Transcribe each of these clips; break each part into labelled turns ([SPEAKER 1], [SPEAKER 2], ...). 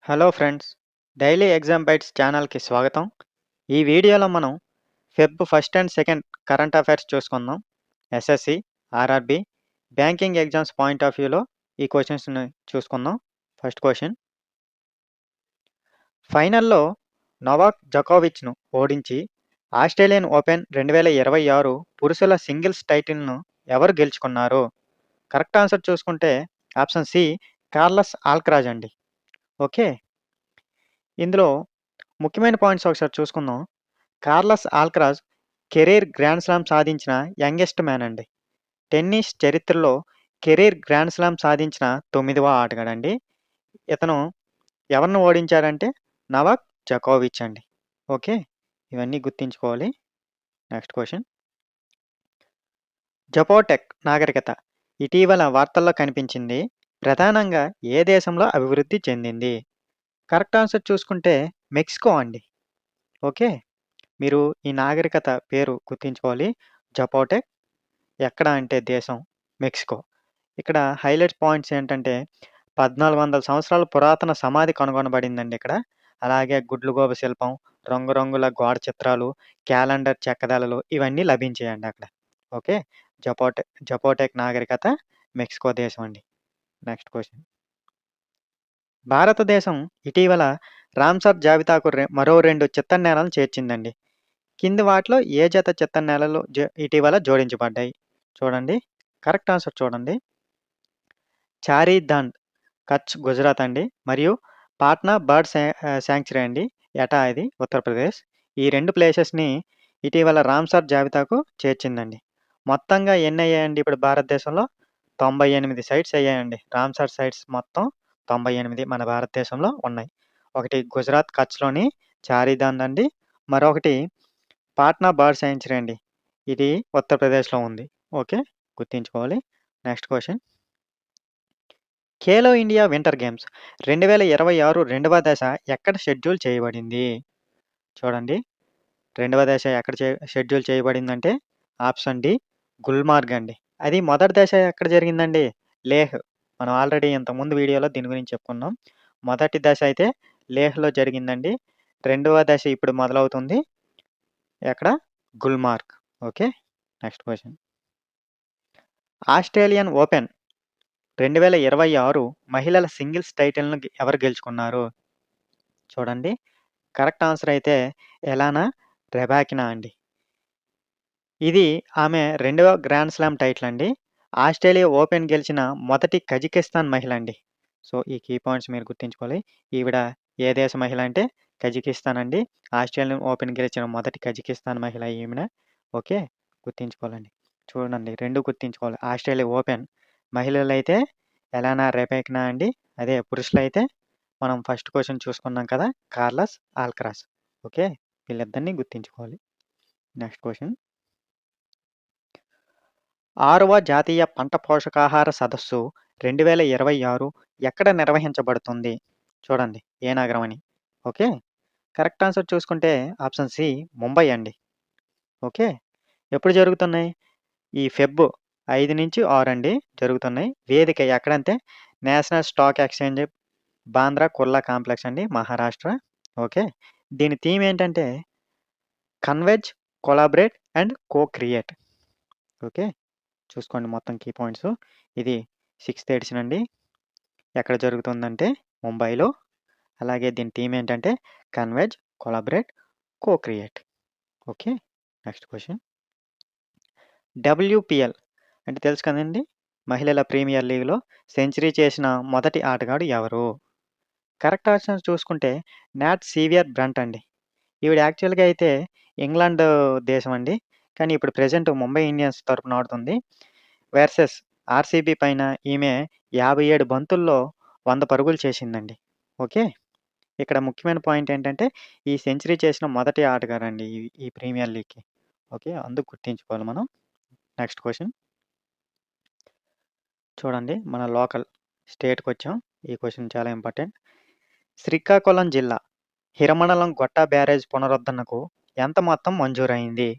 [SPEAKER 1] Hello friends, daily exam bytes ఛానల్‌కి స్వాగతం. ఈ వీడియోలో మనం Feb first and second current affairs చూసుకుందాం. SSC, RRB, banking exams point of వ్యూలో ఈ క్వెషన్స్‌ని చూసుకుందాం. First question. ఫైనల్‌లో నోవాక్ జోకోవిచ్‌ను ఓడించి ఆస్ట్రేలియన్ ఓపెన్ 2026 పురుషుల సింగిల్స్ టైటిల్‌ను ఎవరు గెలుచుకున్నారు? కరెక్ట్ ఆన్సర్ చూసుకుంటే ఆప్షన్ సి కార్లస్ ఆల్క్రాజ్ అండి. ఓకే. ఇందులో ముఖ్యమైన పాయింట్స్ ఒకసారి చూసుకుందాం. Carlos Alcaraz career grand slam సాధించిన యంగెస్ట్ మ్యాన్ అండి. టెన్నిస్ చరిత్రలో కెరీర్ గ్రాండ్ స్లామ్ సాధించిన 9వ ఆటగాడండి. ఇతను ఎవరిని ఓడించాడంటే నోవాక్ జోకోవిచ్ అండి. ఓకే. ఇవన్నీ గుర్తుంచుకోవాలి. Next question. జపోటెక్ నాగరికత ఇటీవల వార్తల్లో కనిపించింది. ప్రధానంగా ఏ దేశంలో అభివృద్ధి చెందింది? కరెక్ట్ ఆన్సర్ చూసుకుంటే మెక్సికో అండి. ఓకే. మీరు ఈ నాగరికత పేరు గుర్తుంచుకోవాలి. జపోటెక్ ఎక్కడ అంటే దేశం మెక్సికో. ఇక్కడ హైలైట్ పాయింట్స్ ఏంటంటే 1400 సంవత్సరాల పురాతన సమాధి కనుగొనబడిందండి ఇక్కడ. అలాగే గుడ్లగూబ శిల్పం, రంగురంగుల గోడ చిత్రాలు, క్యాలెండర్ చెక్కదెలలు ఇవన్నీ లభించాయండి అక్కడ. ఓకే. జపోటెక్ నాగరికత మెక్సికో దేశం అండి. Next question. భారతదేశం ఇటీవల రామ్‌సర్ జాబితాకు మరో 2 చిత్తడి నేలలను చేర్చిందండి. కింది వాటిలో ఏ జత చిత్తడి నేలలు ఇటీవల జోడించబడ్డాయి? చూడండి. కరెక్ట్ ఆన్సర్ చూడండి. చారీధాండ్, కచ్, గుజరాత్ అండి. మరియు పాట్నా బర్డ్ శాంక్చురీ అండి. ఎటా ఇది ఉత్తరప్రదేశ్. ఈ 2 ప్లేసెస్‌ని ఇటీవల రామ్‌సర్ జాబితాకు చేర్చిందండి. మొత్తంగా ఎన్నయ్యాయండి ఇప్పుడు భారతదేశంలో? 98 సైట్స్ అయ్యాయండి. రామ్‌సర్ సైట్స్ మొత్తం 98 మన భారతదేశంలో ఉన్నాయి. ఒకటి గుజరాత్ కచ్‌లోని చారీధాండ్ అండి. మరొకటి పాట్నా బర్డ్ శాంక్చురీ అండి. ఇది ఉత్తరప్రదేశ్‌లో ఉంది. ఓకే. గుర్తుంచుకోవాలి. Next question. Khelo India winter games 2026 రెండవ దశ ఎక్కడ షెడ్యూల్ చేయబడింది? చూడండి. రెండవ దశ ఎక్కడ షెడ్యూల్ చేయబడిందంటే ఆప్షన్ డి గుల్మార్గ్ అండి. అది మొదటి దశ ఎక్కడ జరిగిందండి? లేహ్. మనం ఆల్రెడీ ఇంతకుముందు వీడియోలో దీని గురించి చెప్పుకున్నాం. మొదటి దశ అయితే లేహ్‌లో జరిగిందండి. రెండవ దశ ఇప్పుడు మొదలవుతుంది. ఎక్కడ? Gulmarg. Okay. Next question. Australian open 2026 మహిళల సింగిల్స్ టైటిల్‌ను ఎవరు గెలుచుకున్నారు? చూడండి. కరెక్ట్ ఆన్సర్ అయితే ఎలానా రెబాకినా అండి. ఇది ఆమె రెండవ గ్రాండ్ స్లామ్ టైటిల్ అండి. ఆస్ట్రేలియా ఓపెన్ గెలిచిన మొదటి కజకిస్తాన్ మహిళ అండి. సో, ఈ కీ పాయింట్స్ మీరు గుర్తుంచుకోవాలి. ఈవిడ ఏ దేశ మహిళ అంటే కజకిస్తాన్ అండి. ఆస్ట్రేలియన్ ఓపెన్ గెలిచిన మొదటి కజకిస్తాన్ మహిళ ఈమెనే. ఓకే. గుర్తుంచుకోవాలండి. చూడండి 2 గుర్తుంచుకోవాలి. ఆస్ట్రేలియా ఓపెన్ మహిళలైతే ఎలానా రెబెక్నా అండి. అదే పురుషులైతే మనం ఫస్ట్ క్వెషన్ చూసుకున్నాం కదా! కార్లస్ ఆల్క్రాజ్. ఓకే. వీళ్ళిద్దరిని గుర్తుంచుకోవాలి. Next question. 6వ జాతీయ పంట పోషకాహార సదస్సు 2026 ఎక్కడ నిర్వహించబడుతుంది? చూడండి. ఏ నగరం అని. ఓకే. కరెక్ట్ ఆన్సర్ చూసుకుంటే ఆప్షన్ సి ముంబై అండి. ఓకే. ఎప్పుడు జరుగుతున్నాయి? ఈ ఫెబ్ 5-6 అండి జరుగుతున్నాయి. వేదిక ఎక్కడంటే national stock exchange Bandra Kurla complex అండి మహారాష్ట్ర. ఓకే. దీని థీమ్ ఏంటంటే కన్వెర్జ్, కొలాబరేట్ అండ్ కో-క్రియేట్. ఓకే. చూసుకోండి మొత్తం కీ పాయింట్స్. ఇది 6థ్ ఎడిషన్ అండి. ఎక్కడ జరుగుతుందంటే ముంబైలో. అలాగే దీని థీమ్ ఏంటంటే converge, collaborate, co-create. Okay. Next question. WPL అంటే తెలుసు కదండీ! మహిళల ప్రీమియర్ లీగ్‌లో సెంచరీ చేసిన మొదటి ఆటగాడు ఎవరు? కరెక్ట్ ఆన్సర్ చూసుకుంటే నాట్ సీవియర్ బ్రంట్ అండి. ఈవిడ యాక్చువల్‌గా అయితే ఇంగ్లాండ్ దేశం అండి. కానీ ఇప్పుడు ప్రెజెంట్ ముంబై ఇండియన్స్ తరపున ఆడుతుంది. వర్సెస్ ఆర్‌సీబీ పైన ఈమె 57 బంతుల్లో 100 పరుగులు చేసిందండి. ఓకే. ఇక్కడ ముఖ్యమైన పాయింట్ ఏంటంటే ఈ సెంచరీ చేసిన మొదటి ఆటగాడండి ఈ ప్రీమియర్ లీగ్‌కి. ఓకే. అందుకు గుర్తుంచుకోవాలి మనం. Next question. చూడండి మన లోకల్ స్టేట్‌కొచ్చాం. ఈ క్వెషన్ చాలా ఇంపార్టెంట్. శ్రీకాకుళం జిల్లా హిరమండలం గొట్టా బ్యారేజ్ పునరుద్ధరణకు ఎంత మొత్తం మంజూరైంది?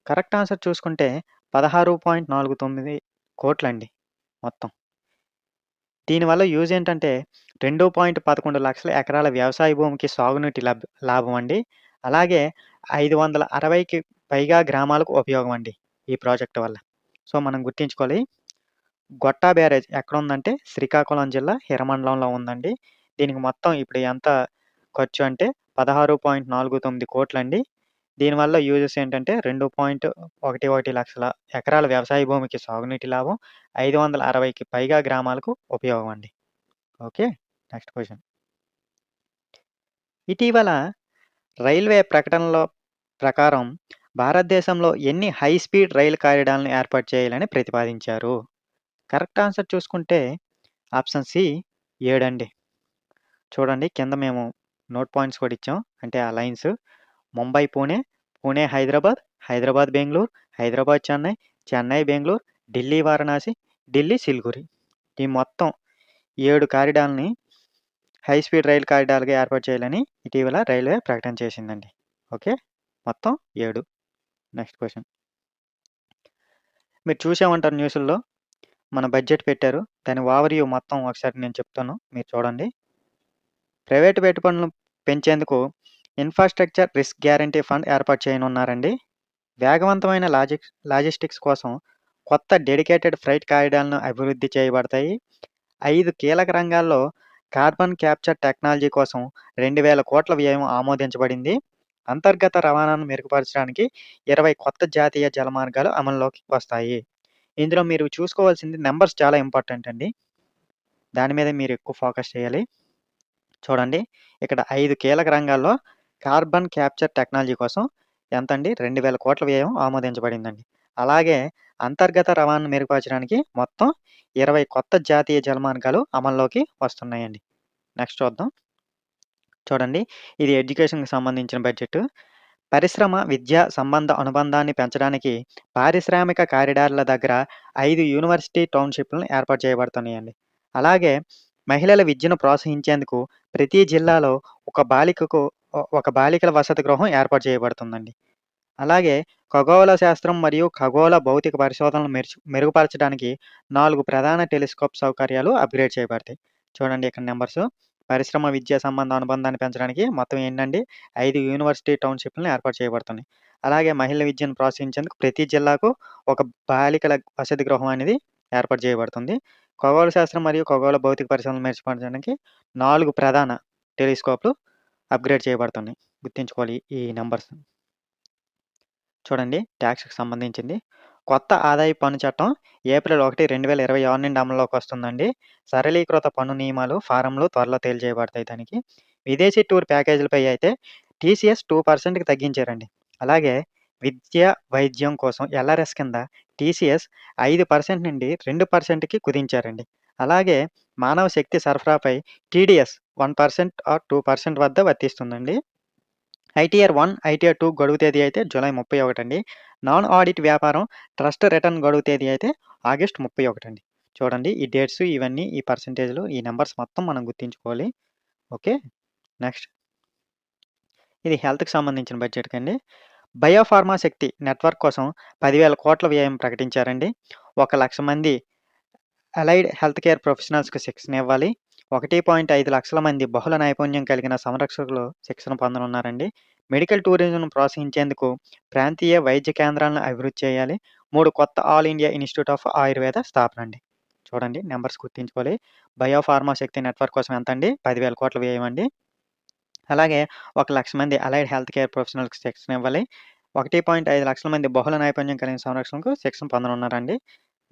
[SPEAKER 1] కరెక్ట్ ఆన్సర్ చూసుకుంటే 16.49 కోట్లండి మొత్తం. దీనివల్ల యూజ్ ఏంటంటే 2.11 లక్షల ఎకరాల వ్యవసాయ భూమికి సాగునీటి లాభం అండి. అలాగే 560కి పైగా గ్రామాలకు ఉపయోగం అండి ఈ ప్రాజెక్ట్ వల్ల. సో, మనం గుర్తుంచుకోవాలి. గొట్టా బ్యారేజ్ ఎక్కడుందంటే శ్రీకాకుళం జిల్లా హిరమండలంలో ఉందండి. దీనికి మొత్తం ఇప్పుడు ఎంత ఖర్చు అంటే 16.49 కోట్లండి. దీనివల్ల యూజెస్ ఏంటంటే 2.11 లక్షల ఎకరాల వ్యవసాయ భూమికి సాగునీటి లాభం, 560కి పైగా గ్రామాలకు ఉపయోగం అండి. ఓకే. Next question. ఇటీవల రైల్వే ప్రకటనలో ప్రకారం భారతదేశంలో ఎన్ని హై స్పీడ్ రైలు కారిడార్‌లను ఏర్పాటు చేయాలని ప్రతిపాదించారు? కరెక్ట్ ఆన్సర్ చూసుకుంటే ఆప్షన్ సి 7 అండి. చూడండి కింద మేము నోట్ పాయింట్స్ కూడా ఇచ్చాం. అంటే ఆ లైన్స్ ముంబై పూణే, పూణే హైదరాబాద్, హైదరాబాద్ బెంగుళూరు, హైదరాబాద్ చెన్నై, చెన్నై బెంగుళూరు, ఢిల్లీ వారణాసి, ఢిల్లీ సిలిగురి. ఈ మొత్తం 7 కారిడార్‌లని హై స్పీడ్ రైలు కారిడార్‌లుగా ఏర్పాటు చేయాలని ఇటీవల రైల్వే ప్రకటన చేసిందండి. ఓకే. మొత్తం 7. Next question. మీరు చూసే ఉంటారు న్యూసుల్లో మన బడ్జెట్ పెట్టారు. దాని ఓవర్‌వ్యూ మొత్తం ఒకసారి నేను చెప్తాను. మీరు చూడండి. ప్రైవేటు పెట్టుబడులను పెంచేందుకు ఇన్‌ఫ్రాస్ట్రక్చర్ రిస్క్ గ్యారంటీ ఫండ్ ఏర్పాటు చేయనున్నారండి. వేగవంతమైన లాజిస్టిక్స్ కోసం కొత్త డెడికేటెడ్ ఫ్రైట్ కారిడార్‌లను అభివృద్ధి చేయబడతాయి. 5 కీలక రంగాల్లో కార్బన్ క్యాప్చర్ టెక్నాలజీ కోసం 2,000 కోట్ల వ్యయం ఆమోదించబడింది. అంతర్గత రవాణాను మెరుగుపరచడానికి 20 కొత్త జాతీయ జలమార్గాలు అమల్లోకి వస్తాయి. ఇందులో మీరు చూసుకోవాల్సింది నంబర్స్ చాలా ఇంపార్టెంట్ అండి. దాని మీద మీరు ఎక్కువ ఫోకస్ చేయాలి. చూడండి ఇక్కడ 5 కీలక రంగాల్లో కార్బన్ క్యాప్చర్ టెక్నాలజీ కోసం ఎంతండి 2,000 కోట్ల వ్యయం ఆమోదించబడిందండి. అలాగే అంతర్గత రవాణాను మెరుగుపరచడానికి మొత్తం 20 కొత్త జాతీయ జలమార్గాలు అమల్లోకి వస్తున్నాయండి. నెక్స్ట్ చూద్దాం. చూడండి ఇది ఎడ్యుకేషన్‌కి సంబంధించిన బడ్జెట్. పరిశ్రమ, విద్య సంబంధ అనుబంధాన్ని పెంచడానికి పారిశ్రామిక కారిడార్ల దగ్గర 5 యూనివర్సిటీ టౌన్‌షిప్‌లను ఏర్పాటు చేయబడుతున్నాయండి. అలాగే మహిళల విద్యను ప్రోత్సహించేందుకు ప్రతి జిల్లాలో ఒక బాలికల వసతి గృహం ఏర్పాటు చేయబడుతుందండి. అలాగే ఖగోళ శాస్త్రం మరియు ఖగోళ భౌతిక పరిశోధనలు మెరుగుపరచడానికి 4 ప్రధాన టెలిస్కోప్ సౌకర్యాలు అప్‌గ్రేడ్ చేయబడతాయి. చూడండి ఇక్కడ నంబర్సు. పరిశ్రమ, విద్యా సంబంధ అనుబంధాన్ని పెంచడానికి మొత్తం ఏంటండి 5 యూనివర్సిటీ టౌన్‌షిప్‌లను ఏర్పాటు చేయబడుతున్నాయి. అలాగే మహిళల విద్యను ప్రోత్సహించేందుకు ప్రతి జిల్లాకు ఒక బాలికల వసతి గృహం అనేది ఏర్పాటు చేయబడుతుంది. ఖగోళ శాస్త్రం మరియు ఖగోళ భౌతిక పరిశోధనలు మెరుగుపరచడానికి 4 ప్రధాన టెలిస్కోప్‌లు అప్‌గ్రేడ్ చేయబడుతున్నాయి. గుర్తుంచుకోవాలి ఈ నంబర్స్. చూడండి ట్యాక్స్‌కి సంబంధించింది. కొత్త ఆదాయపు పన్ను చట్టం ఏప్రిల్ 1, 2026 నుండి అమల్లోకి వస్తుందండి. సరళీకృత పన్ను నియమాలు, ఫారంలు త్వరలో తేలిచేయబడతాయి దానికి. విదేశీ టూర్ ప్యాకేజీలపై అయితే టీసీఎస్ 2%కి తగ్గించారండి. అలాగే విద్య, వైద్యం కోసం ఎల్ఆర్ఎస్ కింద టీసీఎస్ 5% నుండి 2%కి కుదించారండి. అలాగే మానవ శక్తి సరఫరాపై టీడీఎస్ 1% ఆర్ 2% వద్ద వర్తిస్తుందండి. ఐటీఆర్ 1, ఐటీఆర్ 2 గడువు తేదీ అయితే జూలై 31 అండి. నాన్ ఆడిట్ వ్యాపారం, ట్రస్ట్ రిటర్న్ గడువు తేదీ అయితే ఆగస్టు 31 అండి. చూడండి ఈ డేట్స్ ఇవన్నీ ఈ పర్సెంటేజ్‌లు ఈ నంబర్స్ మొత్తం మనం గుర్తుంచుకోవాలి. ఓకే. నెక్స్ట్. ఇది హెల్త్‌కి సంబంధించిన బడ్జెట్‌కండి. బయోఫార్మా శక్తి నెట్వర్క్ కోసం 10,000 కోట్ల వ్యయం ప్రకటించారండి. 1,00,000 మంది అలైడ్ హెల్త్ కేర్ ప్రొఫెషనల్స్‌కి శిక్షణ ఇవ్వాలి. 1.5 లక్షల మంది బహుళ నైపుణ్యం కలిగిన సంరక్షకులు శిక్షణ పొందనున్నారండి. మెడికల్ టూరిజంను ప్రోత్సహించేందుకు ప్రాంతీయ వైద్య కేంద్రాలను అభివృద్ధి చేయాలి. 3 కొత్త all India institute of Ayurveda స్థాపన అండి. చూడండి నంబర్స్ గుర్తుంచుకోవాలి. బయోఫార్మా శక్తి నెట్వర్క్ కోసం ఎంతండి? 10,000 కోట్ల వ్యయం అండి. అలాగే 1,00,000 మంది అలైడ్ హెల్త్ కేర్ ప్రొఫెషనల్స్‌కి శిక్షణ ఇవ్వాలి. 1.5 లక్షల మంది బహుళ నైపుణ్యం కలిగిన సంరక్షణకు శిక్షణ పొందనున్నారండి.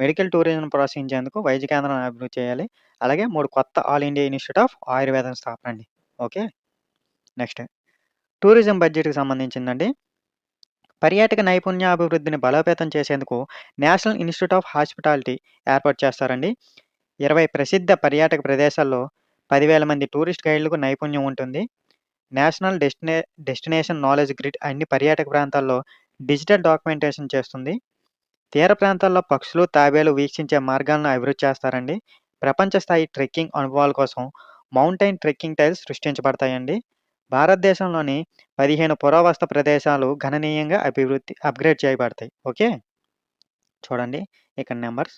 [SPEAKER 1] మెడికల్ టూరిజంను ప్రోత్సహించేందుకు వైద్య కేంద్రాలను అభివృద్ధి చేయాలి. అలాగే 3 కొత్త ఆల్ ఇండియా ఇన్‌స్టిట్యూట్ ఆఫ్ ఆయుర్వేదం స్థాపన అండి. ఓకే. నెక్స్ట్. టూరిజం బడ్జెట్‌కి సంబంధించిందండి. పర్యాటక నైపుణ్యాభివృద్ధిని బలోపేతం చేసేందుకు నేషనల్ ఇన్‌స్టిట్యూట్ ఆఫ్ హాస్పిటాలిటీ ఏర్పాటు చేస్తారండి. 20 ప్రసిద్ధ పర్యాటక ప్రదేశాల్లో 10,000 మంది టూరిస్ట్ గైడ్‌లకు నైపుణ్యం ఉంటుంది. నేషనల్ డెస్టినేషన్ నాలెడ్జ్ గ్రిడ్ అన్ని పర్యాటక ప్రాంతాల్లో డిజిటల్ డాక్యుమెంటేషన్ చేస్తుంది. తీర ప్రాంతాల్లో పక్షులు, తాబేలు వీక్షించే మార్గాలను అభివృద్ధి చేస్తారండి. ప్రపంచ స్థాయి ట్రెక్కింగ్ అనుభవాల కోసం మౌంటైన్ ట్రెక్కింగ్ టైల్స్ సృష్టించబడతాయండి. భారతదేశంలోని 15 పురావస్తు ప్రదేశాలు గణనీయంగా అప్‌గ్రేడ్ చేయబడతాయి. ఓకే. చూడండి ఇక్కడ నంబర్స్.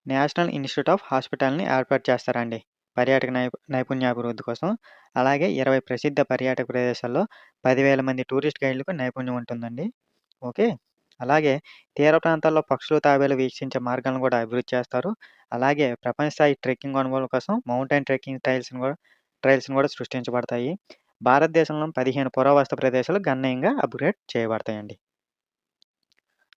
[SPEAKER 1] నేషనల్ ఇన్‌స్టిట్యూట్ ఆఫ్ హాస్పిటల్‌ని ఏర్పాటు చేస్తారండి. పర్యాటక నైపుణ్యాభివృద్ధి కోసం. అలాగే 20 ప్రసిద్ధ పర్యాటక ప్రదేశాల్లో 10,000 మంది టూరిస్ట్ గైడ్‌లకు నైపుణ్యం ఉంటుందండి. ఓకే. అలాగే తీర ప్రాంతాల్లో పక్షులు, తాబేలు వీక్షించే మార్గాలను కూడా అభివృద్ధి చేస్తారు. అలాగే ప్రపంచ స్థాయి ట్రెక్కింగ్ అనుభవాల కోసం మౌంటైన్ ట్రెక్కింగ్ ట్రైల్స్‌ని కూడా సృష్టించబడతాయి. భారతదేశంలో 15 పురావస్తు ప్రదేశాలు గణనీయంగా అప్‌గ్రేడ్ చేయబడతాయండి.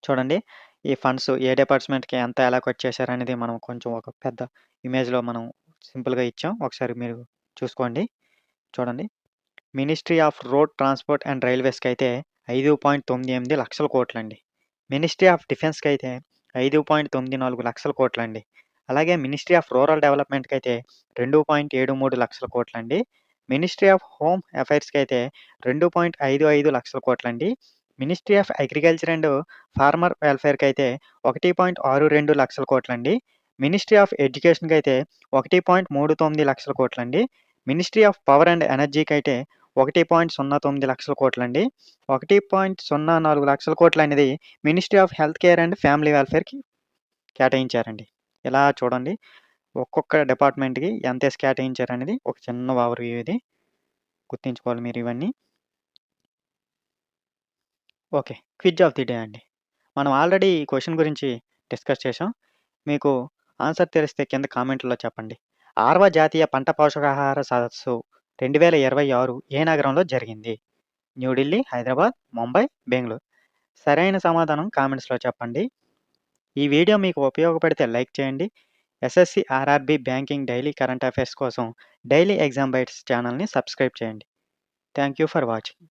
[SPEAKER 1] చూడండి. ఈ ఫండ్స్ ఏ డిపార్ట్‌మెంట్‌కి ఎంత అలొకేట్ చేశారనేది మనం కొంచెం ఒక పెద్ద ఇమేజ్‌లో మనం సింపుల్‌గా ఇచ్చాం. ఒకసారి మీరు చూసుకోండి. చూడండి. Ministry of road transport and రైల్వేస్‌కైతే 5.98 లక్షల కోట్లండి. మినిస్ట్రీ ఆఫ్ డిఫెన్స్‌కైతే 5.94 లక్షల కోట్లండి. అలాగే మినిస్ట్రీ ఆఫ్ రూరల్ డెవలప్‌మెంట్‌కైతే 2.73 లక్షల కోట్లండి. మినిస్ట్రీ ఆఫ్ హోమ్ అఫైర్స్‌కైతే 2.55 లక్షల కోట్లండి. Ministry of agriculture and farmer వెల్ఫేర్‌కైతే 1.62 లక్షల కోట్లండి. మినిస్ట్రీ ఆఫ్ ఎడ్యుకేషన్‌కైతే 1.39 లక్షల కోట్లండి. మినిస్ట్రీ ఆఫ్ పవర్ అండ్ ఎనర్జీకైతే 1.09 లక్షల కోట్లండి. 1.04 లక్షల కోట్లనేది ministry of health care and family వెల్ఫేర్‌కి కేటాయించారండి. ఇలా చూడండి. ఒక్కొక్క డిపార్ట్‌మెంట్‌కి ఎంతేసి కేటాయించారనేది ఒక చిన్న ఓవర్‌వ్యూ ఇది. గుర్తుంచుకోవాలి మీరు ఇవన్నీ. Okay. Quiz of the day అండి. మనం ఆల్రెడీ ఈ క్వెషన్ గురించి డిస్కస్ చేశాం. మీకు ఆన్సర్ తెలిస్తే కింద కామెంట్‌లో చెప్పండి. 6వ జాతీయ పంట పోషకాహార సదస్సు 2026 ఏ నగరంలో జరిగింది? న్యూఢిల్లీ, హైదరాబాద్, ముంబై, బెంగుళూరు. సరైన సమాధానం కామెంట్స్‌లో చెప్పండి. ఈ వీడియో మీకు ఉపయోగపడితే లైక్ చేయండి. SSC, RRB, banking, daily current affairs కోసం డైలీ ఎగ్జామ్ బైట్స్ ఛానల్‌ని సబ్స్క్రైబ్ చేయండి. Thank you for watching.